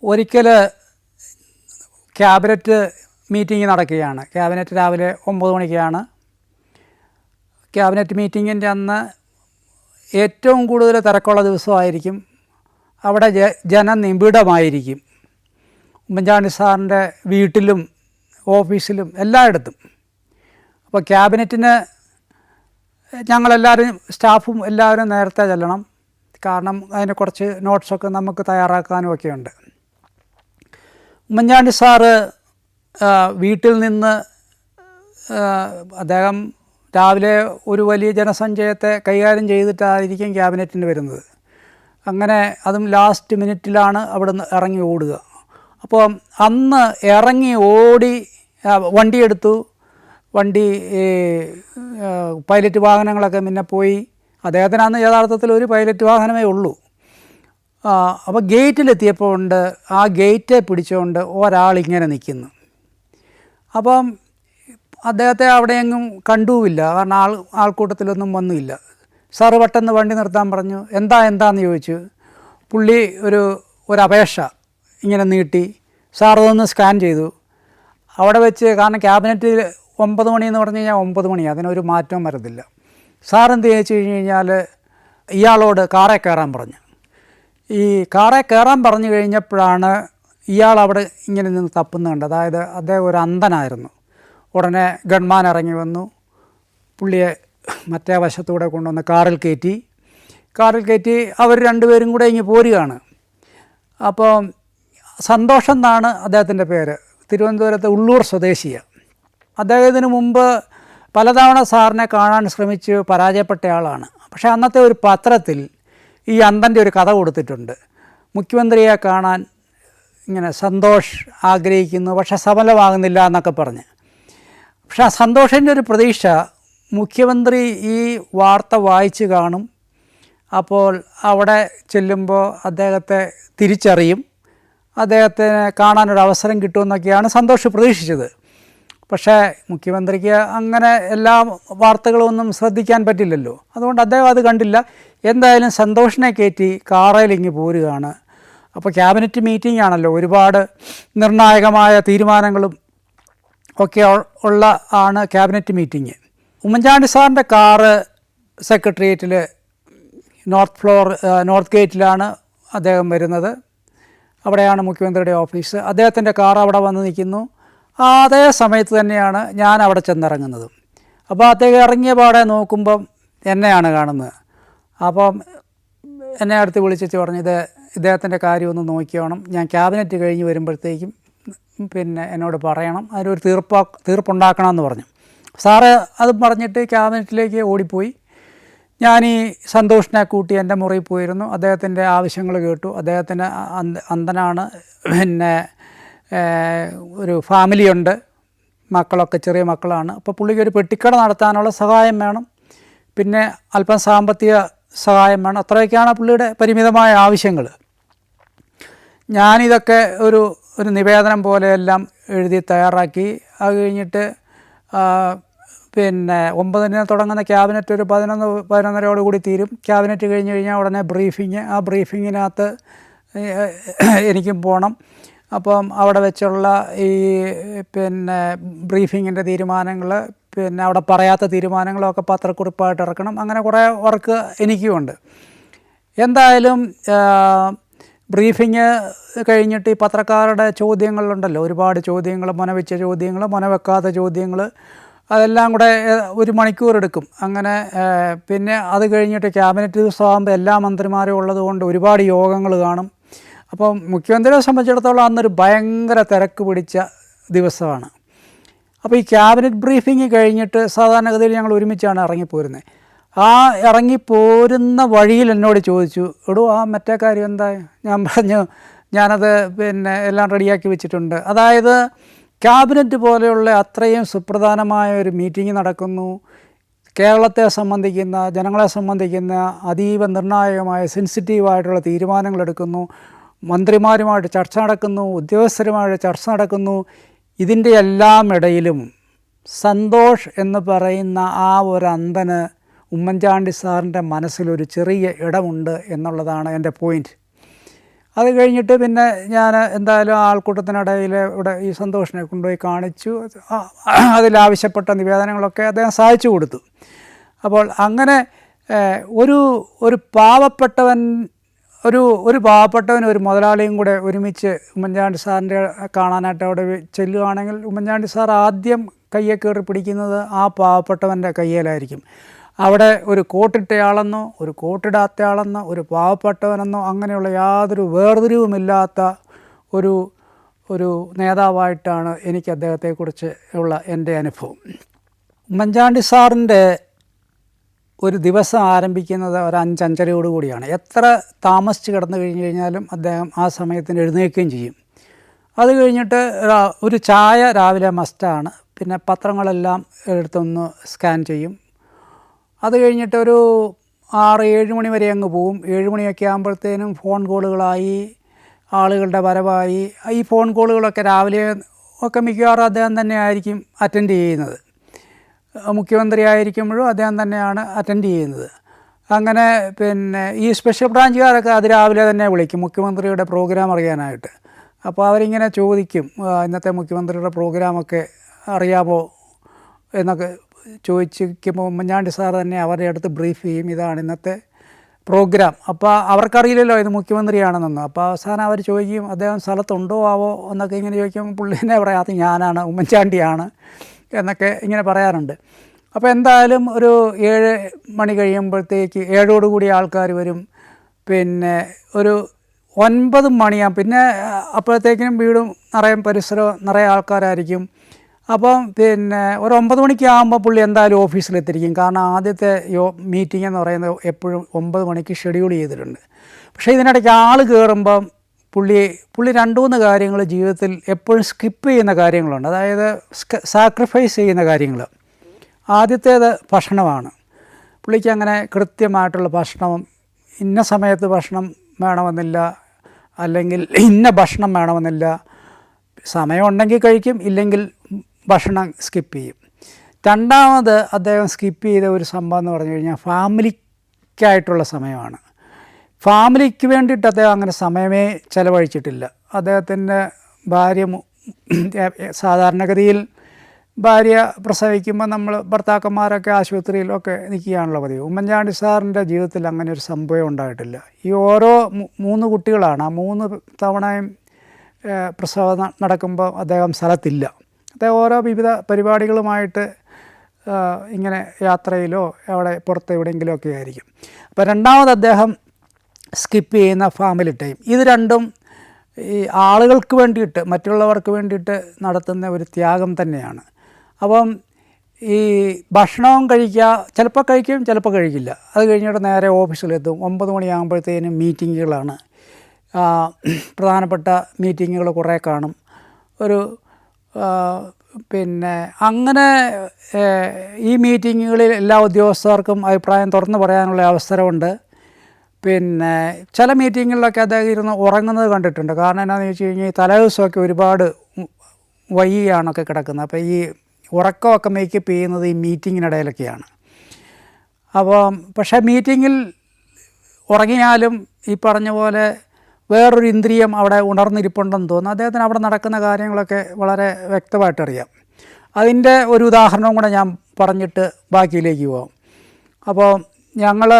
ഒരിക്കൽ cabinet meeting നടക്കുകയാണ്. Cabinet രാവിലെ 9 മണിക്കാണ്. ക്യാബിനറ്റ് മീറ്റിങ്ങിൻ്റെ അന്ന് ഏറ്റവും കൂടുതൽ തിരക്കുള്ള ദിവസമായിരിക്കും. അവിടെ ജനനിബിഡമായിരിക്കും. ഉമ്മൻചാണ്ടി സാറിൻ്റെ വീട്ടിലും ഓഫീസിലും എല്ലായിടത്തും. അപ്പോൾ ക്യാബിനറ്റിന് ഞങ്ങളെല്ലാവരും സ്റ്റാഫും എല്ലാവരും നേരത്തെ ചെല്ലണം. കാരണം അതിന് കുറച്ച് നോട്ട്സൊക്കെ നമുക്ക് തയ്യാറാക്കാനും ഒക്കെ ഉണ്ട്. ഉമ്മൻചാണ്ടി സാറ് വീട്ടിൽ നിന്ന് അദ്ദേഹം രാവിലെ ഒരു വലിയ ജനസഞ്ചയത്തെ കൈകാര്യം ചെയ്തിട്ടായിരിക്കും ക്യാബിനറ്റിന് വരുന്നത്. അങ്ങനെ അതും ലാസ്റ്റ് മിനിറ്റിലാണ് അവിടെ നിന്ന് ഇറങ്ങി ഓടുക. അപ്പോൾ അന്ന് ഇറങ്ങി ഓടി വണ്ടിയെടുത്തു. വണ്ടി പൈലറ്റ് വാഹനങ്ങളൊക്കെ മുന്നേ പോയി. അദ്ദേഹത്തിന് അന്ന് യഥാർത്ഥത്തിൽ ഒരു പൈലറ്റ് വാഹനമേ ഉള്ളൂ. അപ്പോൾ ഗേറ്റിലെത്തിയപ്പോൾ ഉണ്ട് ആ ഗേറ്റ് പിടിച്ചുകൊണ്ട് ഒരാളിങ്ങനെ നിൽക്കുന്നു. അപ്പം അദ്ദേഹത്തെ അവിടെയെങ്ങും കണ്ടുമില്ല. കാരണം ആൾക്കൂട്ടത്തിലൊന്നും വന്നുമില്ല. സാറ് പെട്ടെന്ന് വണ്ടി നിർത്താൻ പറഞ്ഞു. എന്താണെന്ന് ചോദിച്ചു. പുള്ളി ഒരു അപേക്ഷ ഇങ്ങനെ നീട്ടി. സാറതൊന്ന് സ്കാൻ ചെയ്തു. അവിടെ വെച്ച്, കാരണം ക്യാബിനറ്റിൽ 9 മണി എന്ന് പറഞ്ഞു കഴിഞ്ഞാൽ 9 മണി, അതിനൊരു മാറ്റവും വരത്തില്ല. സാറെന്ത് ചോദിച്ചു കഴിഞ്ഞ് കഴിഞ്ഞാൽ ഇയാളോട് കാറേ കയറാൻ പറഞ്ഞു. ഈ കാറേ കയറാൻ പറഞ്ഞു കഴിഞ്ഞപ്പോഴാണ് ഇയാൾ അവിടെ ഇങ്ങനെ നിന്ന് തപ്പുന്നുണ്ട്. അതായത് അദ്ദേഹം ഒരു അന്ധനായിരുന്നു. ഉടനെ ഗൺമാൻ ഇറങ്ങി വന്നു. പുള്ളിയെ മറ്റേ വശത്തൂടെ കൊണ്ടുവന്ന് കാറിൽ കയറ്റി അവർ രണ്ടുപേരും കൂടെ ഇങ്ങ് പോരുകയാണ്. അപ്പോൾ സന്തോഷം എന്നാണ് അദ്ദേഹത്തിൻ്റെ പേര്. തിരുവനന്തപുരത്ത് ഉള്ളൂർ സ്വദേശിയാണ്. അദ്ദേഹത്തിന് മുമ്പ് പലതവണ സാറിനെ കാണാൻ ശ്രമിച്ച് പരാജയപ്പെട്ട ആളാണ്. പക്ഷേ അന്നത്തെ ഒരു പത്രത്തിൽ ഈ അന്ധൻ്റെ ഒരു കഥ കൊടുത്തിട്ടുണ്ട്. മുഖ്യമന്ത്രിയെ കാണാൻ ഇങ്ങനെ സന്തോഷ് ആഗ്രഹിക്കുന്നു, പക്ഷേ സഫലമാകുന്നില്ല എന്നൊക്കെ പറഞ്ഞ്. പക്ഷേ ആ സന്തോഷിൻ്റെ ഒരു പ്രതീക്ഷ മുഖ്യമന്ത്രി ഈ വാർത്ത വായിച്ച് കാണും. അപ്പോൾ അവിടെ ചെല്ലുമ്പോൾ അദ്ദേഹത്തെ തിരിച്ചറിയും, അദ്ദേഹത്തിന് കാണാനൊരവസരം കിട്ടുമെന്നൊക്കെയാണ് സന്തോഷ് പ്രതീക്ഷിച്ചത്. പക്ഷേ മുഖ്യമന്ത്രിക്ക് അങ്ങനെ എല്ലാ വാർത്തകളൊന്നും ശ്രദ്ധിക്കാൻ പറ്റില്ലല്ലോ. അതുകൊണ്ട് അദ്ദേഹം അത് കണ്ടില്ല. എന്തായാലും സന്തോഷിനെ കയറ്റി കാറയിൽ ഇങ്ങ് പോരുകയാണ്. അപ്പോൾ ക്യാബിനറ്റ് മീറ്റിംഗ് ആണല്ലോ, ഒരുപാട് നിർണായകമായ തീരുമാനങ്ങളും ഒക്കെ ഉള്ള ആണ് ക്യാബിനറ്റ് മീറ്റിംഗ്. ഉമ്മൻചാണ്ടി സാറിൻ്റെ കാറ് സെക്രട്ടേറിയറ്റിൽ നോർത്ത് ഗേറ്റിലാണ് അദ്ദേഹം വരുന്നത്. അവിടെയാണ് മുഖ്യമന്ത്രിയുടെ ഓഫീസ്. അദ്ദേഹത്തിൻ്റെ കാർ അവിടെ വന്ന് നിൽക്കുന്നു. അതേ സമയത്ത് തന്നെയാണ് ഞാൻ അവിടെ ചെന്നിറങ്ങുന്നത്. അപ്പോൾ അദ്ദേഹം ഇറങ്ങിയ പാടെ നോക്കുമ്പം എന്നെയാണ് കാണുന്നത്. അപ്പം എന്നെ അടുത്ത് വിളിച്ചിട്ട് പറഞ്ഞു, ഇദ്ദേഹത്തിൻ്റെ കാര്യമൊന്ന് നോക്കിയോണം, ഞാൻ ക്യാബിനറ്റ് കഴിഞ്ഞ് വരുമ്പോഴത്തേക്കും പിന്നെ എന്നോട് പറയണം, അതിനൊരു തീർപ്പുണ്ടാക്കണമെന്ന് പറഞ്ഞു. സാറ് അത് പറഞ്ഞിട്ട് ക്യാബിനറ്റിലേക്ക് ഓടിപ്പോയി. ഞാൻ ഈ സന്തോഷിനെ കൂട്ടി എൻ്റെ മുറിയിൽ പോയിരുന്നു. അദ്ദേഹത്തിൻ്റെ ആവശ്യങ്ങൾ കേട്ടു. അദ്ദേഹത്തിന് അന്ധനാണ്, പിന്നെ ഒരു ഫാമിലിയുണ്ട്, മക്കളൊക്കെ ചെറിയ മക്കളാണ്. അപ്പോൾ പുള്ളിക്ക് ഒരു പെട്ടിക്കട നടത്താനുള്ള സഹായം വേണം, പിന്നെ അല്പം സാമ്പത്തിക സഹായം വേണം. അത്രയൊക്കെയാണ് പുള്ളിയുടെ പരിമിതമായ ആവശ്യങ്ങൾ. ഞാനിതൊക്കെ ഒരു നിവേദനം പോലെയെല്ലാം എഴുതി തയ്യാറാക്കി. അത് കഴിഞ്ഞിട്ട് പിന്നെ 9-ന് തുടങ്ങുന്ന ക്യാബിനറ്റ് ഒരു 11-11:30 കൂടി തീരും. ക്യാബിനറ്റ് കഴിഞ്ഞ് കഴിഞ്ഞാൽ ഉടനെ ബ്രീഫിങ്. ആ ബ്രീഫിങ്ങിനകത്ത് എനിക്കും പോകണം. അപ്പം അവിടെ വെച്ചുള്ള ഈ പിന്നെ ബ്രീഫിങ്ങിൻ്റെ തീരുമാനങ്ങൾ, പിന്നെ അവിടെ പറയാത്ത തീരുമാനങ്ങളൊക്കെ പത്രക്കുറിപ്പായിട്ട് ഇറക്കണം. അങ്ങനെ കുറേ വർക്ക് എനിക്കുമുണ്ട്. എന്തായാലും ബ്രീഫിങ് കഴിഞ്ഞിട്ട് ഈ പത്രക്കാരുടെ ചോദ്യങ്ങളുണ്ടല്ലോ, ഒരുപാട് ചോദ്യങ്ങൾ, മുനവെച്ച ചോദ്യങ്ങൾ, മുനവെക്കാത്ത ചോദ്യങ്ങൾ, അതെല്ലാം കൂടെ 1 മണിക്കൂർ എടുക്കും. അങ്ങനെ പിന്നെ അത് കഴിഞ്ഞിട്ട് ക്യാബിനറ്റ് ദിവസമാകുമ്പോൾ എല്ലാ മന്ത്രിമാരും ഉള്ളതുകൊണ്ട് ഒരുപാട് യോഗങ്ങൾ കാണും. അപ്പം മുഖ്യമന്ത്രിയെ സംബന്ധിച്ചിടത്തോളം അന്നൊരു ഭയങ്കര തിരക്ക് പിടിച്ച ദിവസമാണ്. അപ്പോൾ ഈ ക്യാബിനറ്റ് ബ്രീഫിങ് കഴിഞ്ഞിട്ട് സാധാരണഗതിയിൽ ഞങ്ങൾ ഒരുമിച്ചാണ് ഇറങ്ങിപ്പോരുന്നത്. ആ ഇറങ്ങിപ്പോരുന്ന വഴിയിൽ എന്നോട് ചോദിച്ചു, എടോ ആ മറ്റേ കാര്യം എന്താ? ഞാൻ പറഞ്ഞു, ഞാനത് പിന്നെ എല്ലാം റെഡിയാക്കി വെച്ചിട്ടുണ്ട്. അതായത് ക്യാബിനറ്റ് പോലെയുള്ള അത്രയും സുപ്രധാനമായ ഒരു മീറ്റിംഗ് നടക്കുന്നു, കേരളത്തെ സംബന്ധിക്കുന്ന, ജനങ്ങളെ സംബന്ധിക്കുന്ന അതീവ നിർണായകമായ സെൻസിറ്റീവായിട്ടുള്ള തീരുമാനങ്ങളെടുക്കുന്നു, മന്ത്രിമാരുമായിട്ട് ചർച്ച നടക്കുന്നു, ഉദ്യോഗസ്ഥരുമായിട്ട് ചർച്ച നടക്കുന്നു. ഇതിൻ്റെ എല്ലാം ഇടയിലും സന്തോഷ് എന്ന് പറയുന്ന ആ ഒരു അന്ധന് ഉമ്മൻചാണ്ടി സാറിൻ്റെ മനസ്സിലൊരു ചെറിയ ഇടമുണ്ട് എന്നുള്ളതാണ് എൻ്റെ പോയിൻറ്റ്. അത് കഴിഞ്ഞിട്ട് പിന്നെ ഞാൻ എന്തായാലും ആൾക്കൂട്ടത്തിനിടയിൽ ഇവിടെ ഈ സന്തോഷിനെ കൊണ്ടുപോയി കാണിച്ചു. അതിലാവശ്യപ്പെട്ട നിവേദനങ്ങളൊക്കെ അദ്ദേഹം സഹായിച്ചു കൊടുത്തു. അപ്പോൾ അങ്ങനെ ഒരു ഒരു പാവപ്പെട്ടവൻ ഒരു പാവപ്പെട്ടവനും ഒരു മുതലാളിയും കൂടെ ഒരുമിച്ച് ഉമ്മൻചാണ്ടി സാറിൻ്റെ കാണാനായിട്ട് അവിടെ ചെല്ലുകയാണെങ്കിൽ ഉമ്മൻചാണ്ടി സാർ ആദ്യം കയ്യെ കയറി പിടിക്കുന്നത് ആ പാവപ്പെട്ടവൻ്റെ കയ്യിലായിരിക്കും. അവിടെ ഒരു കോട്ടിട്ടയാളെന്നോ ഒരു കോട്ടിടാത്തയാളെന്നോ ഒരു പാവപ്പെട്ടവനെന്നോ അങ്ങനെയുള്ള യാതൊരു വേർതിരിവുമില്ലാത്ത ഒരു നേതാവായിട്ടാണ് എനിക്ക് അദ്ദേഹത്തെക്കുറിച്ച് ഉള്ള എൻ്റെ അനുഭവം. ഉമ്മൻചാണ്ടി സാറിൻ്റെ ഒരു ദിവസം ആരംഭിക്കുന്നത് ഒരു 5-5:30 കൂടിയാണ്. എത്ര താമസിച്ച് കിടന്നു കഴിഞ്ഞ് കഴിഞ്ഞാലും അദ്ദേഹം ആ സമയത്തിന് എഴുന്നേൽക്കുകയും ചെയ്യും. അത് കഴിഞ്ഞിട്ട് ഒരു ചായ രാവിലെ മസ്റ്റാണ്. പിന്നെ പത്രങ്ങളെല്ലാം എടുത്തൊന്ന് സ്കാൻ ചെയ്യും. അത് കഴിഞ്ഞിട്ട് ഒരു 6-7 മണി വരെ അങ്ങ് പോവും. 7 മണിയൊക്കെ ആകുമ്പോഴത്തേനും ഫോൺ കോളുകളായി, ആളുകളുടെ വരവായി. ഈ ഫോൺ കോളുകളൊക്കെ രാവിലെ ഒക്കെ മിക്കവാറും അദ്ദേഹം തന്നെ ആയിരിക്കും അറ്റൻഡ് ചെയ്യുന്നത്. മുഖ്യമന്ത്രി ആയിരിക്കുമ്പോഴും അദ്ദേഹം തന്നെയാണ് അറ്റൻഡ് ചെയ്യുന്നത്. അങ്ങനെ പിന്നെ ഈ സ്പെഷ്യൽ ബ്രാഞ്ചുകാരൊക്കെ അതിരാവിലെ തന്നെ വിളിക്കും മുഖ്യമന്ത്രിയുടെ പ്രോഗ്രാം അറിയാനായിട്ട്. അപ്പോൾ അവരിങ്ങനെ ചോദിക്കും, ഇന്നത്തെ മുഖ്യമന്ത്രിയുടെ പ്രോഗ്രാമൊക്കെ അറിയാമോ എന്നൊക്കെ ചോദിച്ചിരിക്കുമ്പോൾ ഉമ്മൻചാണ്ടി സാർ തന്നെ അവരുടെ അടുത്ത് ബ്രീഫ് ചെയ്യും, ഇതാണ് ഇന്നത്തെ പ്രോഗ്രാം. അപ്പോൾ അവർക്കറിയില്ലല്ലോ ഇത് മുഖ്യമന്ത്രിയാണെന്നൊന്നും. അപ്പോൾ അവസാനം അവർ ചോദിക്കും, അദ്ദേഹം സ്ഥലത്തുണ്ടോ ആവോ എന്നൊക്കെ ഇങ്ങനെ ചോദിക്കുമ്പോൾ പുള്ളിനെ പറയാം, അത് ഞാനാണ്, ഉമ്മൻചാണ്ടിയാണ് എന്നൊക്കെ ഇങ്ങനെ പറയാറുണ്ട്. അപ്പോൾ എന്തായാലും ഒരു 7 മണി കഴിയുമ്പോഴത്തേക്ക് 7:00 ആൾക്കാർ വരും. പിന്നെ ഒരു 9 മണിയാകും. പിന്നെ അപ്പോഴത്തേക്കിനും വീടും നിറയെ പരിസരവും നിറയെ ആൾക്കാരായിരിക്കും. അപ്പം പിന്നെ ഒരു 9 മണിക്കാകുമ്പോൾ പുള്ളി എന്തായാലും ഓഫീസിലെത്തിരിക്കും. കാരണം ആദ്യത്തെ മീറ്റിംഗ് എന്ന് പറയുന്നത് എപ്പോഴും 9 മണിക്ക് ഷെഡ്യൂൾ ചെയ്തിട്ടുണ്ട്. പക്ഷേ ഇതിനിടയ്ക്ക് ആൾ കയറുമ്പം പുള്ളി 2-3 കാര്യങ്ങൾ ജീവിതത്തിൽ എപ്പോഴും സ്കിപ്പ് ചെയ്യുന്ന കാര്യങ്ങളുണ്ട്. അതായത് സാക്രിഫൈസ് ചെയ്യുന്ന കാര്യങ്ങൾ. ആദ്യത്തേത് ഭക്ഷണമാണ്. പുള്ളിക്ക് അങ്ങനെ കൃത്യമായിട്ടുള്ള ഭക്ഷണം, ഇന്ന സമയത്ത് ഭക്ഷണം വേണമെന്നില്ല, അല്ലെങ്കിൽ ഇന്ന ഭക്ഷണം വേണമെന്നില്ല. സമയമുണ്ടെങ്കിൽ കഴിക്കും, ഇല്ലെങ്കിൽ ഭക്ഷണം സ്കിപ്പ് ചെയ്യും. രണ്ടാമത് അദ്ദേഹം സ്കിപ്പ് ചെയ്ത ഒരു സംഭവം എന്ന് പറഞ്ഞു കഴിഞ്ഞാൽ ഫാമിലിക്കായിട്ടുള്ള സമയമാണ്. ഫാമിലിക്ക് വേണ്ടിയിട്ട് അദ്ദേഹം അങ്ങനെ സമയമേ ചിലവഴിച്ചിട്ടില്ല. അദ്ദേഹത്തിൻ്റെ ഭാര്യ സാധാരണഗതിയിൽ ഭാര്യ പ്രസവിക്കുമ്പോൾ നമ്മൾ ഭർത്താക്കന്മാരൊക്കെ ആശുപത്രിയിലൊക്കെ നിൽക്കുകയാണല്ലോ പതിവ്. ഉമ്മൻചാണ്ടി സാറിൻ്റെ ജീവിതത്തിൽ അങ്ങനെ ഒരു സംഭവം ഉണ്ടായിട്ടില്ല. ഈ ഓരോ 3 കുട്ടികളാണ്, ആ 3 തവണയും പ്രസവം നടക്കുമ്പോൾ അദ്ദേഹം സ്ഥലത്തില്ല. അദ്ദേഹം ഓരോ വിവിധ പരിപാടികളുമായിട്ട് ഇങ്ങനെ യാത്രയിലോ അവിടെ പുറത്ത് എവിടെയെങ്കിലുമൊക്കെ ആയിരിക്കും. അപ്പോൾ രണ്ടാമത് അദ്ദേഹം സ്കിപ്പ് ചെയ്യുന്ന ഫാമിലി ടൈം. ഇത് രണ്ടും ഈ ആളുകൾക്ക് വേണ്ടിയിട്ട്, മറ്റുള്ളവർക്ക് വേണ്ടിയിട്ട് നടത്തുന്ന ഒരു ത്യാഗം തന്നെയാണ്. അപ്പം ഈ ഭക്ഷണവും കഴിക്കുക, ചിലപ്പോൾ കഴിക്കും ചിലപ്പോൾ കഴിക്കില്ല. അത് കഴിഞ്ഞിട്ട് നേരെ ഓഫീസിലെത്തും. 9 മണിയാകുമ്പോഴത്തേനും മീറ്റിങ്ങുകളാണ്. പ്രധാനപ്പെട്ട മീറ്റിങ്ങുകൾ കുറേ കാണും. പിന്നെ അങ്ങനെ ഈ മീറ്റിങ്ങുകളിൽ എല്ലാ ഉദ്യോഗസ്ഥർക്കും അഭിപ്രായം തുറന്നു പറയാനുള്ള അവസരമുണ്ട്. പിന്നെ ചില മീറ്റിങ്ങുകളിലൊക്കെ അദ്ദേഹം ഇരുന്ന് ഉറങ്ങുന്നത് കണ്ടിട്ടുണ്ട്. കാരണം എന്താണെന്ന് വെച്ച് കഴിഞ്ഞാൽ ഈ തലേദിവസമൊക്കെ ഒരുപാട് വൈകിയാണൊക്കെ കിടക്കുന്നത്. അപ്പോൾ ഈ ഉറക്കമൊക്കെ മേക്കപ്പ് ചെയ്യുന്നത് ഈ മീറ്റിങ്ങിനിടയിലൊക്കെയാണ്. അപ്പം പക്ഷേ മീറ്റിങ്ങിൽ ഉറങ്ങിയാലും ഈ പറഞ്ഞ പോലെ വേറൊരു ഇന്ദ്രിയം അവിടെ ഉണർന്നിരിപ്പുണ്ടെന്ന് തോന്നുന്നു. അദ്ദേഹത്തിന് അവിടെ നടക്കുന്ന കാര്യങ്ങളൊക്കെ വളരെ വ്യക്തമായിട്ടറിയാം. അതിൻ്റെ ഒരു ഉദാഹരണവും കൂടെ ഞാൻ പറഞ്ഞിട്ട് ബാക്കിയിലേക്ക് പോകാം. അപ്പോൾ ഞങ്ങൾ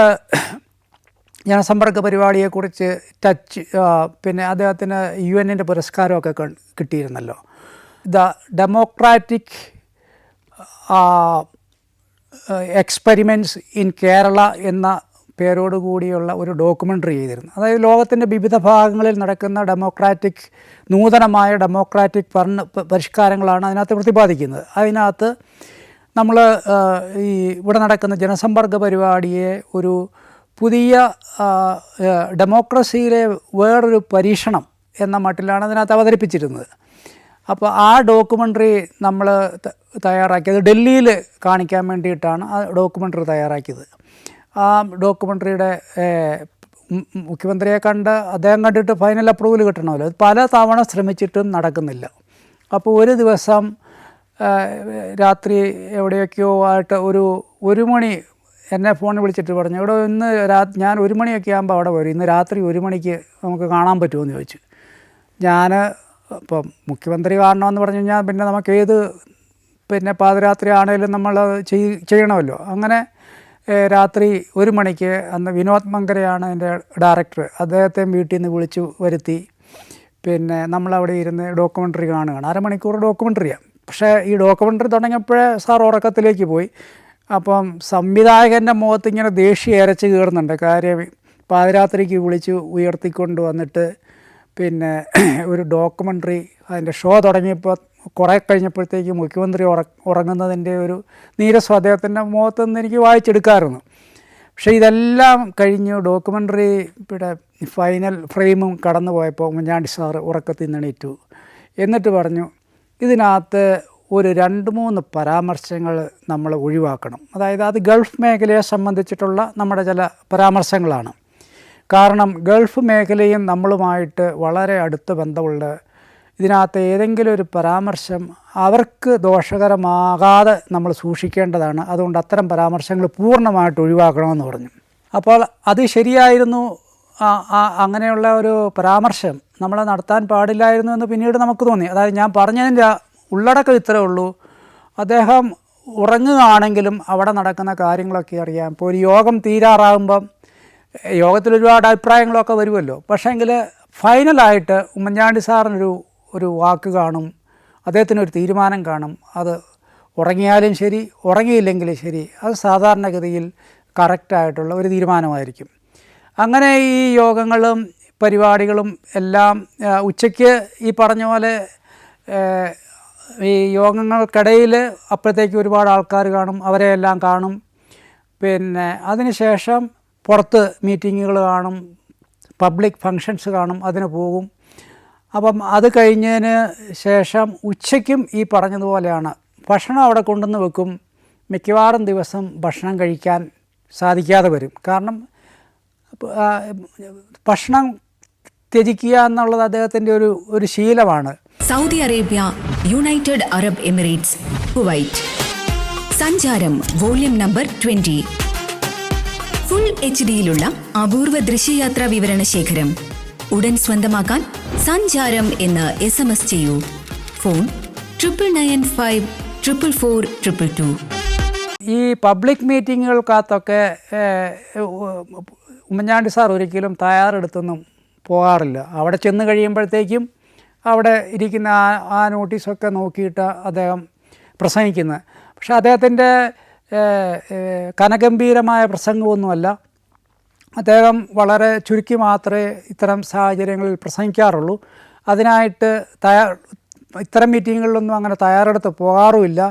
ജനസമ്പർക്ക പരിപാടിയെക്കുറിച്ച് പിന്നെ അദ്ദേഹത്തിന് UN പുരസ്കാരമൊക്കെ കിട്ടിയിരുന്നല്ലോ. The democratic experiments in Kerala എന്ന പേരോടുകൂടിയുള്ള ഒരു ഡോക്യുമെൻ്ററി ചെയ്തിരുന്നു. അതായത് ലോകത്തിൻ്റെ വിവിധ ഭാഗങ്ങളിൽ നടക്കുന്ന നൂതനമായ ഡെമോക്രാറ്റിക് പരിഷ്കാരങ്ങളാണ് അതിനകത്ത് പ്രതിപാദിക്കുന്നത്. അതിനകത്ത് നമ്മൾ ഈ ഇവിടെ നടക്കുന്ന ജനസമ്പർക്ക പരിപാടിയെ ഒരു പുതിയ ഡെമോക്രസിയിലെ വേറൊരു പരീക്ഷണം എന്ന മട്ടിലാണ് അതിനകത്ത് അവതരിപ്പിച്ചിരുന്നത്. അപ്പോൾ ആ ഡോക്യുമെൻ്ററി നമ്മൾ തയ്യാറാക്കിയത് ഡൽഹിയിൽ കാണിക്കാൻ വേണ്ടിയിട്ടാണ് ആ ഡോക്യുമെൻ്ററി തയ്യാറാക്കിയത്. ആ ഡോക്യുമെൻ്ററിയുടെ മുഖ്യമന്ത്രിയെ അദ്ദേഹം കണ്ടിട്ട് ഫൈനൽ അപ്രൂവൽ കിട്ടണമല്ലോ. അത് പല തവണ ശ്രമിച്ചിട്ടും നടക്കുന്നില്ല. അപ്പോൾ ഒരു ദിവസം രാത്രി എവിടെയൊക്കെയോ ആയിട്ട് 1 മണി എന്നെ ഫോണിൽ വിളിച്ചിട്ട് പറഞ്ഞു, ഇവിടെ ഇന്ന് ഞാൻ 1 മണിയൊക്കെ ആകുമ്പോൾ അവിടെ വരും, ഇന്ന് രാത്രി 1 മണിക്ക് നമുക്ക് കാണാൻ പറ്റുമോ ചോദിച്ചു. ഞാൻ ഇപ്പം മുഖ്യമന്ത്രി കാണണമെന്ന് പറഞ്ഞു കഴിഞ്ഞാൽ പിന്നെ നമുക്ക് പിന്നെ പാതിരാത്രി ആണെങ്കിലും നമ്മൾ ചെയ്യണമല്ലോ. അങ്ങനെ രാത്രി 1 മണിക്ക് അന്ന് വിനോദ് മങ്കരയാണ് എൻ്റെ ഡയറക്ടർ, അദ്ദേഹത്തെ വീട്ടിൽ നിന്ന് വിളിച്ചു വരുത്തി. പിന്നെ നമ്മളവിടെ ഇരുന്ന് ഡോക്യുമെൻ്ററി കാണുകയാണ്. 1/2 മണിക്കൂർ ഡോക്യുമെൻ്ററിയാണ്. പക്ഷേ ഈ ഡോക്യുമെൻ്ററി തുടങ്ങിയപ്പോഴേ സാർ ഉറക്കത്തിലേക്ക് പോയി. അപ്പം സംവിധായകൻ്റെ മുഖത്ത് ഇങ്ങനെ ദേഷ്യം ഇരച്ച് കയറുന്നുണ്ട്. കാര്യം പാതിരാത്രിക്ക് വിളിച്ച് ഉയർത്തിക്കൊണ്ട് വന്നിട്ട് പിന്നെ ഒരു ഡോക്യുമെൻ്ററി അതിൻ്റെ ഷോ തുടങ്ങിയപ്പോൾ കുറേ കഴിഞ്ഞപ്പോഴത്തേക്ക് മുഖ്യമന്ത്രി ഉറങ്ങുന്നതിൻ്റെ ഒരു നീരസം അദ്ദേഹത്തിൻ്റെ മുഖത്ത് നിന്ന് എനിക്ക് വായിച്ചെടുക്കാമായിരുന്നു. പക്ഷേ ഇതെല്ലാം കഴിഞ്ഞ് ഡോക്യുമെൻ്ററി ഇവിടെ ഫൈനൽ ഫ്രെയിമും കടന്നു പോയപ്പോൾ ഉമ്മൻചാണ്ടി സാറ് ഉറക്കത്തിൽ നിന്ന് എണീറ്റു. എന്നിട്ട് പറഞ്ഞു, ഇതിനകത്ത് ഒരു 2-3 പരാമർശങ്ങൾ നമ്മൾ ഒഴിവാക്കണം. അതായത് അത് ഗൾഫ് മേഖലയെ സംബന്ധിച്ചിട്ടുള്ള നമ്മുടെ ചില പരാമർശങ്ങളാണ്. കാരണം ഗൾഫ് മേഖലയും നമ്മളുമായിട്ട് വളരെ അടുത്ത ബന്ധമുണ്ട്. ഇതിനകത്ത് ഏതെങ്കിലും ഒരു പരാമർശം അവർക്ക് ദോഷകരമാകാതെ നമ്മൾ സൂക്ഷിക്കേണ്ടതാണ്. അതുകൊണ്ട് അത്തരം പരാമർശങ്ങൾ പൂർണ്ണമായിട്ട് ഒഴിവാക്കണമെന്ന് പറഞ്ഞു. അപ്പോൾ അത് ശരിയായിരുന്നു. അങ്ങനെയുള്ള ഒരു പരാമർശം നമ്മൾ നടത്താൻ പാടില്ലായിരുന്നു എന്ന് പിന്നീട് നമുക്ക് തോന്നി. അതായത് ഞാൻ പറഞ്ഞതിൻ്റെ ഉള്ളടക്കം ഇത്രയേ ഉള്ളൂ. അദ്ദേഹം ഉറങ്ങുകയാണെങ്കിലും അവിടെ നടക്കുന്ന കാര്യങ്ങളൊക്കെ അറിയാം. ഇപ്പോൾ ഒരു യോഗം തീരാറാകുമ്പം യോഗത്തിൽ ഒരുപാട് അഭിപ്രായങ്ങളൊക്കെ വരുമല്ലോ. പക്ഷേങ്കിൽ ഫൈനലായിട്ട് ഉമ്മൻചാണ്ടി സാറിനൊരു വാക്ക് കാണും, അദ്ദേഹത്തിനൊരു തീരുമാനം കാണും. അത് ഉറങ്ങിയാലും ശരി ഉറങ്ങിയില്ലെങ്കിലും ശരി അത് സാധാരണഗതിയിൽ കറക്റ്റായിട്ടുള്ള ഒരു തീരുമാനമായിരിക്കും. അങ്ങനെ ഈ യോഗങ്ങളും പരിപാടികളും എല്ലാം ഉച്ചയ്ക്ക് ഈ പറഞ്ഞ പോലെ ഈ യോഗങ്ങൾക്കിടയിൽ അപ്പോഴത്തേക്ക് ഒരുപാട് ആൾക്കാർ കാണും, അവരെയെല്ലാം കാണും. പിന്നെ അതിനുശേഷം പുറത്ത് മീറ്റിങ്ങുകൾ കാണും, പബ്ലിക് ഫങ്ഷൻസ് കാണും, അതിന് പോകും. അപ്പം അത് കഴിഞ്ഞതിന് ശേഷം ഉച്ചയ്ക്കും ഈ പറഞ്ഞതുപോലെയാണ്. ഭക്ഷണം അവിടെ കൊണ്ടുവന്ന് വെക്കും. മിക്കവാറും ദിവസം ഭക്ഷണം കഴിക്കാൻ സാധിക്കാതെ വരും. കാരണം ഭക്ഷണം ത്യജിക്കുക എന്നുള്ളത് അദ്ദേഹത്തിൻ്റെ ഒരു ശീലമാണ്. Saudi Arabia, United Arab Emirates, Kuwait. സഞ്ചാരം വോള്യം നമ്പർ 20. ഫുൾ HD-യിലുള്ള അപൂർവ ദൃശ്യയാത്രാ വിവരണ ശേഖരം ഉടൻ സ്വന്തമാക്കാൻ സഞ്ചാരം എന്ന് SMS ചെയ്യൂ. ഫോൺ 9995444222. ഈ പബ്ലിക് മീറ്റിങ്ങുകൾക്കകത്തൊക്കെ ഉമ്മൻചാണ്ടി സാർ ഒരിക്കലും തയ്യാറെടുത്തൊന്നും പോകാറില്ല. അവിടെ ചെന്ന് കഴിയുമ്പോഴത്തേക്കും അവിടെ ഇരിക്കുന്ന ആ നോട്ടീസൊക്കെ നോക്കിയിട്ട് അദ്ദേഹം പ്രസംഗിക്കുന്നത്. പക്ഷേ അദ്ദേഹത്തിൻ്റെ കനഗംഭീരമായ പ്രസംഗമൊന്നുമല്ല. അദ്ദേഹം വളരെ ചുരുക്കി മാത്രമേ ഇത്തരം സാഹചര്യങ്ങളിൽ പ്രസംഗിക്കാറുള്ളൂ. അതിനായിട്ട് ഇത്തരം മീറ്റിങ്ങുകളിലൊന്നും അങ്ങനെ തയ്യാറെടുത്ത് പോകാറുമില്ല.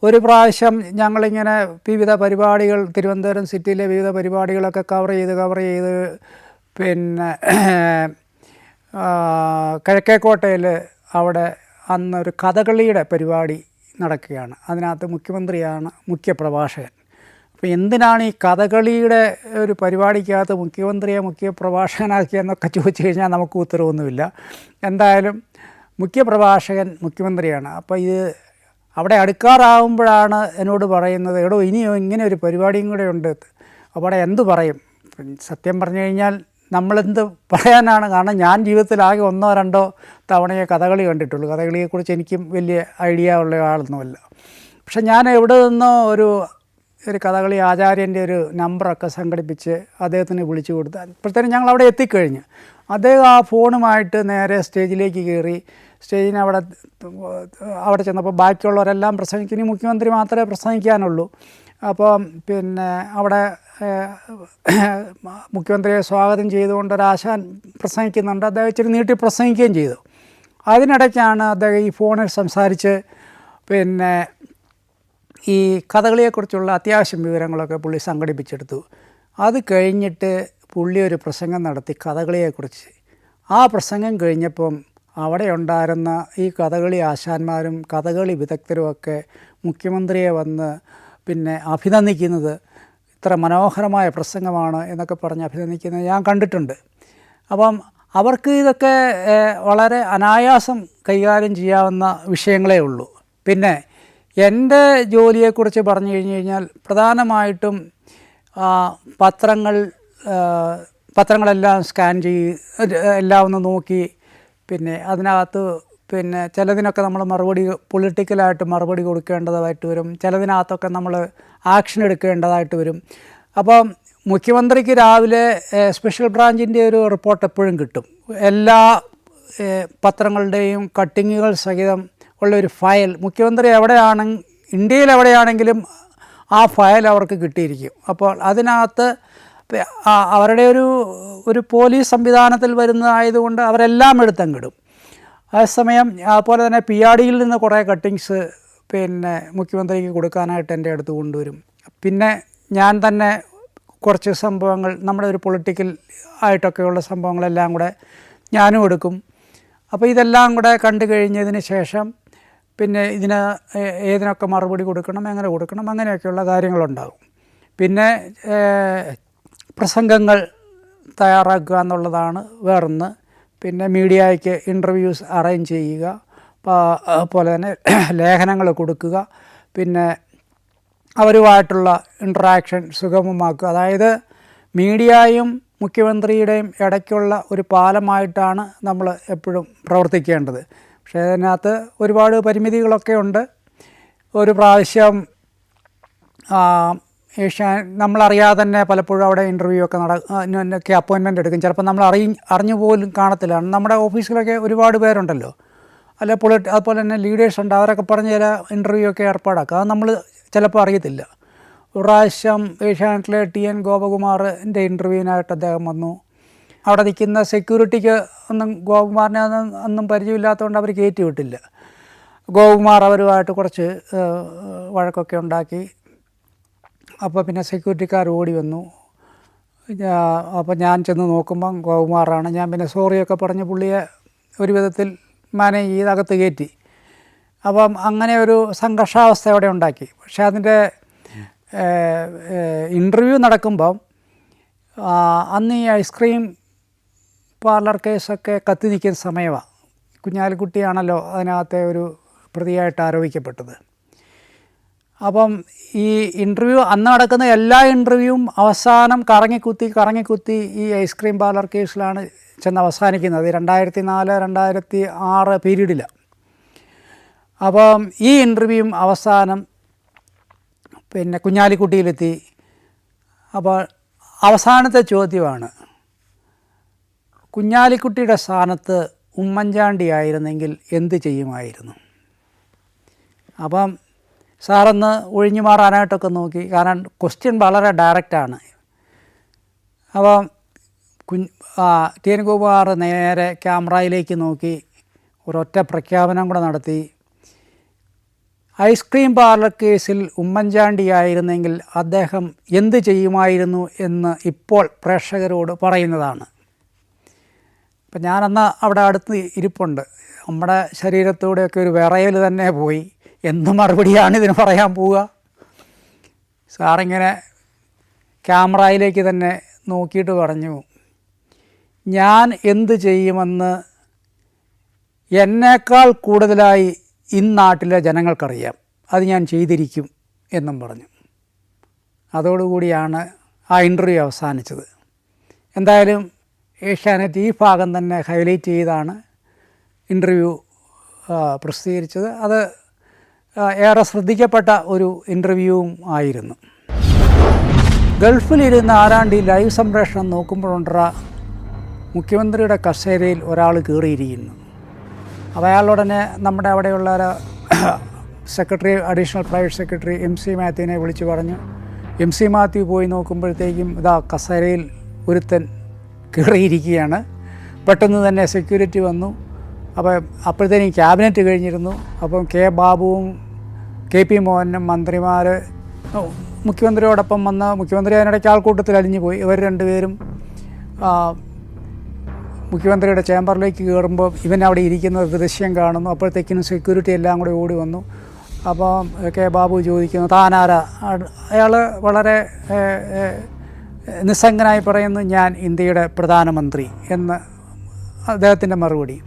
ഒരു പ്രാവശ്യം ഞങ്ങളിങ്ങനെ വിവിധ പരിപാടികൾ തിരുവനന്തപുരം സിറ്റിയിലെ വിവിധ പരിപാടികളൊക്കെ കവർ ചെയ്ത് പിന്നെ കിഴക്കേക്കോട്ടയിൽ അവിടെ അന്നൊരു കഥകളിയുടെ പരിപാടി നടക്കുകയാണ്. അതിനകത്ത് മുഖ്യമന്ത്രിയാണ് മുഖ്യ പ്രഭാഷകൻ. അപ്പോൾ എന്തിനാണ് ഈ കഥകളിയുടെ ഒരു പരിപാടിക്കകത്ത് മുഖ്യമന്ത്രിയെ മുഖ്യ പ്രഭാഷകനാക്കിയെന്നൊക്കെ ചോദിച്ചു കഴിഞ്ഞാൽ നമുക്ക് ഉത്തരവൊന്നുമില്ല. എന്തായാലും മുഖ്യ പ്രഭാഷകൻ മുഖ്യമന്ത്രിയാണ്. അപ്പോൾ ഇത് അവിടെ അടുക്കാറാകുമ്പോഴാണ് എന്നോട് പറയുന്നത്, എടോ ഇനിയോ ഇങ്ങനെ ഒരു പരിപാടിയും കൂടെ ഉണ്ട്, അവിടെ എന്ത് പറയും? സത്യം പറഞ്ഞു കഴിഞ്ഞാൽ നമ്മളെന്ത് പറയാനാണ്? കാരണം ഞാൻ ജീവിതത്തിലാകെ 1-2 തവണയെ കഥകളി കണ്ടിട്ടുള്ളൂ. കഥകളിയെക്കുറിച്ച് എനിക്കും വലിയ ഐഡിയ ഉള്ള ആളൊന്നുമല്ല. പക്ഷെ ഞാൻ എവിടെ നിന്നോ ഒരു കഥകളി ആചാര്യൻ്റെ ഒരു നമ്പറൊക്കെ സംഘടിപ്പിച്ച് അദ്ദേഹത്തിന് വിളിച്ചു കൊടുത്ത് അപ്പോഴത്തേനും ഞങ്ങൾ അവിടെ എത്തിക്കഴിഞ്ഞ്. അദ്ദേഹം ആ ഫോണുമായിട്ട് നേരെ സ്റ്റേജിലേക്ക് കയറി. സ്റ്റേജിന് അവിടെ ചെന്നപ്പോൾ ബാക്കിയുള്ളവരെല്ലാം പ്രസംഗിക്കും, ഇനി മുഖ്യമന്ത്രി മാത്രമേ പ്രസംഗിക്കാനുള്ളൂ. അപ്പോൾ പിന്നെ അവിടെ മുഖ്യമന്ത്രിയെ സ്വാഗതം ചെയ്തുകൊണ്ട് ഒരാശാൻ പ്രസംഗിക്കുന്നുണ്ട്. അദ്ദേഹം ഇച്ചിരി നീട്ടി പ്രസംഗിക്കുകയും ചെയ്തു. അതിനിടയ്ക്കാണ് അദ്ദേഹം ഈ ഫോണിൽ സംസാരിച്ച് പിന്നെ ഈ കഥകളിയെക്കുറിച്ചുള്ള അത്യാവശ്യം വിവരങ്ങളൊക്കെ പുള്ളി സംഘടിപ്പിച്ചെടുത്തു. അത് കഴിഞ്ഞിട്ട് പുള്ളി ഒരു പ്രസംഗം നടത്തി കഥകളിയെക്കുറിച്ച്. ആ പ്രസംഗം കഴിഞ്ഞപ്പം അവിടെ ഉണ്ടായിരുന്ന ഈ കഥകളി ആശാന്മാരും കഥകളി വിദഗ്ധരുമൊക്കെ മുഖ്യമന്ത്രിയെ വന്ന് പിന്നെ അഭിനന്ദിക്കുന്നത്, ഇത്ര മനോഹരമായ പ്രസംഗമാണ് എന്നൊക്കെ പറഞ്ഞ് അഭിനന്ദിക്കുന്നത് ഞാൻ കണ്ടിട്ടുണ്ട്. അപ്പം അവർക്ക് ഇതൊക്കെ വളരെ അനായാസം കൈകാര്യം ചെയ്യാവുന്ന വിഷയങ്ങളേ ഉള്ളൂ. പിന്നെ എൻ്റെ ജോലിയെക്കുറിച്ച് പറഞ്ഞു കഴിഞ്ഞാൽ പ്രധാനമായിട്ടും പത്രങ്ങളെല്ലാം സ്കാൻ എല്ലാം ഒന്ന് നോക്കി, പിന്നെ അതിനകത്ത് ചിലതിനൊക്കെ നമ്മൾ പൊളിറ്റിക്കലായിട്ട് മറുപടി കൊടുക്കേണ്ടതായിട്ട് വരും, ചിലതിനകത്തൊക്കെ നമ്മൾ ആക്ഷൻ എടുക്കേണ്ടതായിട്ട് വരും. അപ്പം മുഖ്യമന്ത്രിക്ക് രാവിലെ സ്പെഷ്യൽ ബ്രാഞ്ചിൻ്റെ ഒരു റിപ്പോർട്ട് എപ്പോഴും കിട്ടും. എല്ലാ പത്രങ്ങളുടെയും കട്ടിങ്ങുകൾ സഹിതം ഉള്ളൊരു ഫയൽ മുഖ്യമന്ത്രി ഇന്ത്യയിൽ എവിടെയാണെങ്കിലും ആ ഫയൽ അവർക്ക് കിട്ടിയിരിക്കും. അപ്പോൾ അതിനകത്ത് അവരുടെ ഒരു പോലീസ് സംവിധാനത്തിൽ വരുന്നതായതുകൊണ്ട് അവരെല്ലാം എടുത്തങ്ങിടും. അതേസമയം അതുപോലെ തന്നെ PRDയിൽ നിന്ന് കുറേ കട്ടിങ്സ് മുഖ്യമന്ത്രിക്ക് കൊടുക്കാനായിട്ട് എൻ്റെ അടുത്ത് കൊണ്ടുവരും. പിന്നെ ഞാൻ തന്നെ കുറച്ച് സംഭവങ്ങൾ നമ്മുടെ ഒരു പൊളിറ്റിക്കൽ ആയിട്ടൊക്കെയുള്ള സംഭവങ്ങളെല്ലാം കൂടെ ഞാനും എടുക്കും. അപ്പോൾ ഇതെല്ലാം കൂടെ കണ്ടു കഴിഞ്ഞതിന് ശേഷം ഇതിന് ഏതിനൊക്കെ മറുപടി കൊടുക്കണം, എങ്ങനെ കൊടുക്കണം, അങ്ങനെയൊക്കെയുള്ള കാര്യങ്ങളുണ്ടാകും. പിന്നെ പ്രസംഗങ്ങൾ തയ്യാറാക്കുക എന്നുള്ളതാണ് വേറൊന്ന്. പിന്നെ മീഡിയയ്ക്ക് ഇൻ്റർവ്യൂസ് അറേഞ്ച് ചെയ്യുക, അതുപോലെ തന്നെ ലേഖനങ്ങൾ കൊടുക്കുക, പിന്നെ അവരുമായിട്ടുള്ള ഇൻട്രാക്ഷൻ സുഗമമാക്കുക. അതായത് മീഡിയയും മുഖ്യമന്ത്രിയുടെയും ഇടയ്ക്കുള്ള ഒരു പാലമായിട്ടാണ് നമ്മൾ എപ്പോഴും പ്രവർത്തിക്കേണ്ടത്. പക്ഷേ അതിനകത്ത് ഒരുപാട് പരിമിതികളൊക്കെ ഉണ്ട്. ഒരു പ്രാവശ്യം നമ്മളറിയാതെ തന്നെ പലപ്പോഴും അവിടെ ഇൻ്റർവ്യൂ ഒക്കെ അപ്പോയിൻമെൻ്റ് എടുക്കും. ചിലപ്പോൾ നമ്മൾ അറിഞ്ഞു പോലും കാണത്തില്ല. നമ്മുടെ ഓഫീസിലൊക്കെ ഒരുപാട് പേരുണ്ടല്ലോ, അതുപോലെ തന്നെ ലീഡേഴ്സ് ഉണ്ട്, അവരൊക്കെ പറഞ്ഞ് ചില ഇൻ്റർവ്യൂ ഒക്കെ ഏർപ്പാടാക്കുക. അത് നമ്മൾ ചിലപ്പോൾ അറിയത്തില്ല. ഒരു പ്രാവശ്യം ഏഷ്യാനെറ്റിലെ TN ഗോപകുമാറിൻ്റെ ഇൻ്റർവ്യൂവിനായിട്ട് അദ്ദേഹം വന്നു. അവിടെ നിൽക്കുന്ന സെക്യൂരിറ്റിക്ക് ഗോപകുമാറിനെ ഒന്നും പരിചയമില്ലാത്തതുകൊണ്ട് അവർ കയറ്റി വിട്ടില്ല. ഗോപകുമാർ അവരുമായിട്ട് കുറച്ച് വഴക്കൊക്കെ ഉണ്ടാക്കി. അപ്പോൾ പിന്നെ സെക്യൂരിറ്റിക്കാർ ഓടി വന്നു. അപ്പോൾ ഞാൻ ചെന്ന് നോക്കുമ്പം ഗോപകുമാറാണ്. ഞാൻ പിന്നെ സോറിയൊക്കെ പറഞ്ഞ് പുള്ളിയെ ഒരു വിധത്തിൽ മാനേജ് ചെയ്ത് അകത്ത് കയറ്റി. അപ്പം അങ്ങനെ ഒരു സംഘർഷാവസ്ഥ അവിടെ ഉണ്ടാക്കി. പക്ഷേ അതിൻ്റെ ഇൻ്റർവ്യൂ നടക്കുമ്പം അന്ന് ഈ ഐസ്ക്രീം പാർലർ കേസൊക്കെ കത്തി നിൽക്കുന്ന സമയമാണ്. കുഞ്ഞാലിക്കുട്ടിയാണല്ലോ അതിനകത്തെ ഒരു പ്രതിയായിട്ട് ആരോപിക്കപ്പെട്ടത്. അപ്പം ഈ ഇൻ്റർവ്യൂ അന്ന് നടക്കുന്ന എല്ലാ ഇൻ്റർവ്യൂവും അവസാനം കറങ്ങിക്കുത്തി ഈ ഐസ്ക്രീം പാർലർ കേസിലാണ് ചെന്ന് അവസാനിക്കുന്നത്. 2004-2006 പീരീഡിലാണ്. അപ്പം ഈ ഇൻ്റർവ്യൂവും അവസാനം കുഞ്ഞാലിക്കുട്ടിയിലെത്തി. അപ്പോൾ അവസാനത്തെ ചോദ്യമാണ്, കുഞ്ഞാലിക്കുട്ടിയുടെ സ്ഥാനത്ത് ഉമ്മൻചാണ്ടി ആയിരുന്നെങ്കിൽ എന്ത് ചെയ്യുമായിരുന്നു? അപ്പം സാറൊന്ന് ഒഴിഞ്ഞു മാറാനായിട്ടൊക്കെ നോക്കി. കാരണം ക്വസ്റ്റ്യൻ വളരെ ഡയറക്റ്റാണ്. അപ്പം TN ഗോപകുമാർ നേരെ ക്യാമറയിലേക്ക് നോക്കി ഒരൊറ്റ പ്രഖ്യാപനം കൂടെ നടത്തി. ഐസ്ക്രീം പാർലർ കേസിൽ ഉമ്മൻചാണ്ടി ആയിരുന്നെങ്കിൽ അദ്ദേഹം എന്ത് ചെയ്യുമായിരുന്നു എന്ന് ഇപ്പോൾ പ്രേക്ഷകരോട് പറയുന്നതാണ്. അപ്പം ഞാനന്ന് അവിടെ അടുത്ത് ഇരിപ്പുണ്ട്. നമ്മുടെ ശരീരത്തൂടെയൊക്കെ ഒരു വിറയൽ തന്നെ പോയി. എന്ത് മറുപടിയാണ് ഇതിന് പറയാൻ പോവുക? സാറിങ്ങനെ ക്യാമറയിലേക്ക് തന്നെ നോക്കിയിട്ട് പറഞ്ഞു, ഞാൻ എന്ത് ചെയ്യുമെന്ന് എന്നേക്കാൾ കൂടുതലായി ഇന്നാട്ടിലെ ജനങ്ങൾക്കറിയാം, അത് ഞാൻ ചെയ്തിരിക്കും എന്നും പറഞ്ഞു. അതോടുകൂടിയാണ് ആ ഇൻ്റർവ്യൂ അവസാനിച്ചത്. എന്തായാലും ഏഷ്യാനെറ്റ് ഈ ഭാഗം തന്നെ ഹൈലൈറ്റ് ചെയ്താണ് ഇൻ്റർവ്യൂ പ്രസിദ്ധീകരിച്ചത്. അത് ഏറെ ശ്രദ്ധിക്കപ്പെട്ട ഒരു ഇൻ്റർവ്യൂവും ആയിരുന്നു. ഗൾഫിലിരുന്ന് ആരാണ്ട് ഈ ലൈവ് സംപ്രേഷണം നോക്കുമ്പോഴുണ്ടറ മുഖ്യമന്ത്രിയുടെ കസേരയിൽ ഒരാൾ കയറിയിരിക്കുന്നു. അപ്പോൾ അയാളുടനെ നമ്മുടെ അവിടെയുള്ള secretary, additional private secretary MC മാത്യുവിനെ വിളിച്ച് പറഞ്ഞു. MC മാത്യു പോയി നോക്കുമ്പോഴത്തേക്കും ഇതാ കസേരയിൽ ഒരുത്തൻ കയറിയിരിക്കുകയാണ്. പെട്ടെന്ന് തന്നെ സെക്യൂരിറ്റി വന്നു. അപ്പോഴത്തേനും ക്യാബിനറ്റ് കഴിഞ്ഞിരുന്നു. അപ്പം K ബാബുവും KP മോഹനും മന്ത്രിമാർ മുഖ്യമന്ത്രിയോടൊപ്പം വന്ന്, മുഖ്യമന്ത്രി അതിനിടയ്ക്ക് ആൾക്കൂട്ടത്തിൽ അലിഞ്ഞു പോയി. ഇവർ രണ്ടുപേരും മുഖ്യമന്ത്രിയുടെ ചേംബറിലേക്ക് കയറുമ്പോൾ ഇവൻ അവിടെ ഇരിക്കുന്നത് ദൃശ്യം കാണുന്നു. അപ്പോഴത്തേക്കിനും സെക്യൂരിറ്റി എല്ലാം കൂടി ഓടി വന്നു. അപ്പം K ബാബു ചോദിക്കുന്നു, താനാരാ? അയാൾ വളരെ നിസ്സംഗനായി പറയുന്നു, ഞാൻ ഇന്ത്യയുടെ പ്രധാനമന്ത്രി എന്ന് അദ്ദേഹത്തിൻ്റെ മറുപടി.